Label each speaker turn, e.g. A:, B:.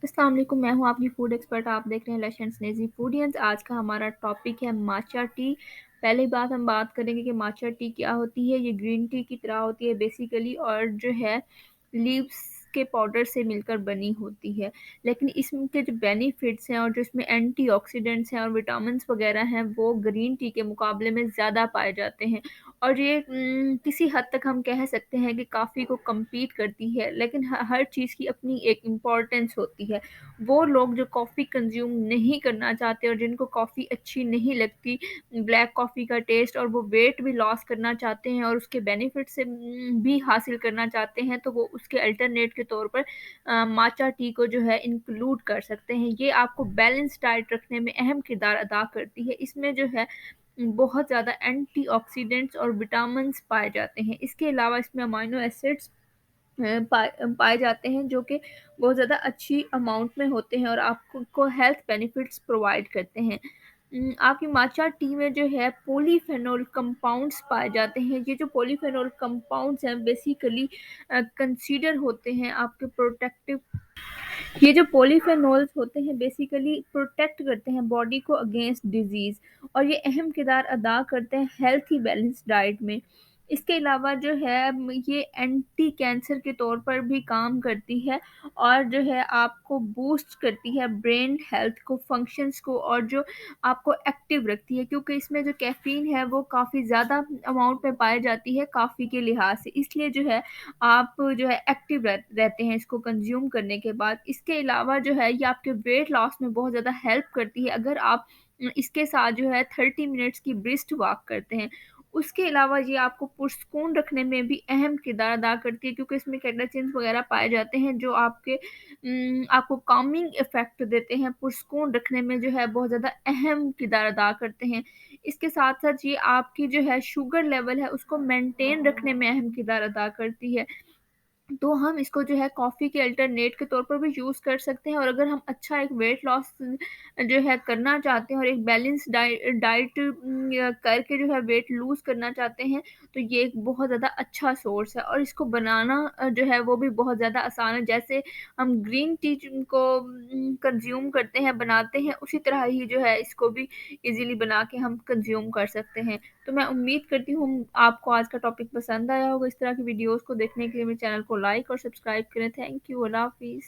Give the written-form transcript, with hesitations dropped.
A: अस्सलाम वालेकुम, मैं हूँ आपकी फूड एक्सपर्ट। आप देख रहे हैं लेशंस नेजी फूडियंस। आज का हमारा टॉपिक है माचा टी। पहली बात हम बात करेंगे कि माचा टी क्या होती है। ये ग्रीन टी की तरह होती है बेसिकली, और जो है लीव्स के पाउडर से मिलकर बनी होती है। लेकिन इसके जो बेनिफिट्स हैं और जो इसमें एंटीऑक्सीडेंट्स हैं और विटामिन्स वगैरह हैं वो ग्रीन टी के मुकाबले में ज़्यादा पाए जाते हैं। और ये किसी हद तक हम कह सकते हैं कि काफ़ी को कम्पीट करती है, लेकिन हर चीज़ की अपनी एक इम्पॉर्टेंस होती है। वो लोग जो कॉफ़ी कंज्यूम नहीं करना चाहते और जिनको कॉफ़ी अच्छी नहीं लगती, ब्लैक कॉफ़ी का टेस्ट, और वो वेट भी लॉस करना चाहते हैं और उसके बेनिफिट से भी हासिल करना चाहते हैं, तो वो उसके अल्टरनेट के तौर पर माचा टी को जो है इंक्लूड कर सकते हैं। ये आपको बैलेंस डाइट रखने में अहम किरदार अदा करती है। इसमें जो है बहुत ज़्यादा एंटीऑक्सीडेंट्स और विटामिन्स पाए जाते हैं। इसके अलावा इसमें अमाइनो एसिड्स पाए जाते हैं जो कि बहुत ज़्यादा अच्छी अमाउंट में होते हैं और आपको हेल्थ बेनिफिट्स प्रोवाइड करते हैं। आपकी माचा टी में जो है पॉलीफेनोल कंपाउंड्स पाए जाते हैं। ये जो पॉलीफेनोल कंपाउंड्स हैं बेसिकली कंसीडर होते हैं आपके प्रोटेक्टिव। ये जो पॉलीफेनोल्स होते हैं बेसिकली प्रोटेक्ट करते हैं बॉडी को अगेंस्ट डिजीज, और ये अहम किरदार अदा करते हैं हेल्थी बैलेंस डाइट में। इसके अलावा जो है ये एंटी कैंसर के तौर पर भी काम करती है, और जो है आपको बूस्ट करती है ब्रेन हेल्थ को, फंक्शंस को, और जो आपको एक्टिव रखती है, क्योंकि इसमें जो कैफीन है वो काफ़ी ज़्यादा अमाउंट में पाई जाती है काफ़ी के लिहाज से। इसलिए जो है आप जो है एक्टिव रहते हैं इसको कंज्यूम करने के बाद। इसके अलावा जो है ये आपके वेट लॉस में बहुत ज़्यादा हेल्प करती है अगर आप इसके साथ जो है 30 मिनट्स की ब्रिस्क वॉक करते हैं। उसके अलावा ये आपको पुरस्कून रखने में भी अहम किरदार अदा करती है, क्योंकि इसमें कैटेचिन्स वगैरह पाए जाते हैं जो आपको कामिंग इफ़ेक्ट देते हैं, पुरस्कून रखने में जो है बहुत ज़्यादा अहम किरदार अदा करते हैं। इसके साथ-साथ ये आपकी जो है शुगर लेवल है उसको मेंटेन रखने में अहम किरदार अदा करती है। तो हम इसको जो है कॉफ़ी के अल्टरनेट के तौर पर भी यूज़ कर सकते हैं, और अगर हम अच्छा एक वेट लॉस जो है करना चाहते हैं और एक बैलेंस डाइट करके जो है वेट लूज़ करना चाहते हैं, तो ये एक बहुत ज़्यादा अच्छा सोर्स है, और इसको बनाना जो है वो भी बहुत ज़्यादा आसान है। जैसे हम ग्रीन टी को कंज़्यूम करते हैं, बनाते हैं, उसी तरह ही जो है इसको भी ईज़िली बना के हम कंज़्यूम कर सकते हैं। तो मैं उम्मीद करती हूँ आपको आज का टॉपिक पसंद आया होगा। इस तरह की वीडियोज़ को देखने के लिए मेरे चैनल को लाइक और सब्सक्राइब करें। Thank you. अल्लाह हाफ़िज़।